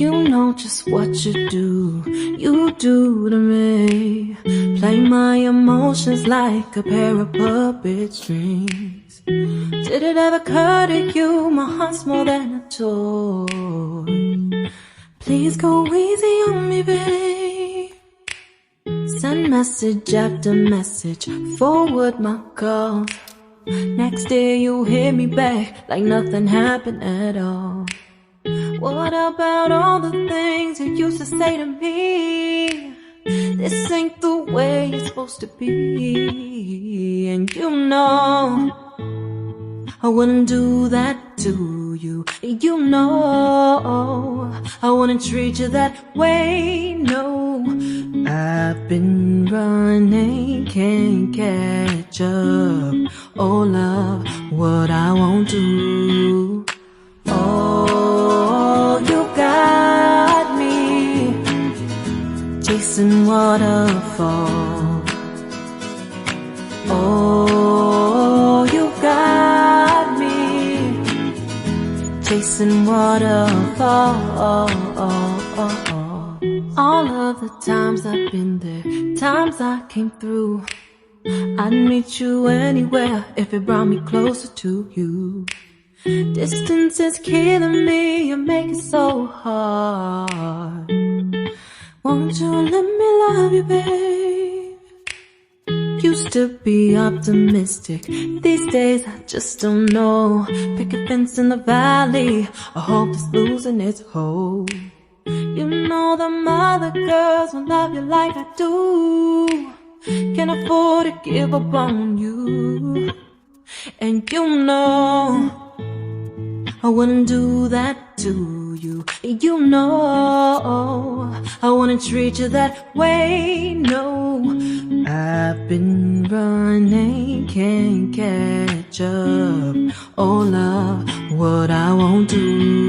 You know just what you do to me. Play my emotions like a pair of puppet strings. Did it ever occur to you my heart's more than a toy? Please go easy on me, babe. Send message after message, forward my calls. Next day you hit me back like nothing happened at all. What about all the things you used to say to me? This ain't the way it's supposed to be. And you know I wouldn't do that to you. You know I wouldn't treat you that way, no. I've been running, can't catch up. Oh love, what I won't do. Oh, you got me chasing waterfalls. Oh, you got me chasing waterfalls. All of the times I've been there, times I came through, I'd meet you anywhere if it brought me closer to you. Distance is killing me, you make it so hard. Won't you let me love you, babe? Used to be optimistic, these days I just don't know. Pick a fence in the valley, I hope it's losing its hold. You know them other girls won't love you like I do. Can't afford to give up on you. And you know I wouldn't do that to you. You know I wouldn't treat you that way, no. I've been running, can't catch up. Oh love, what I won't do.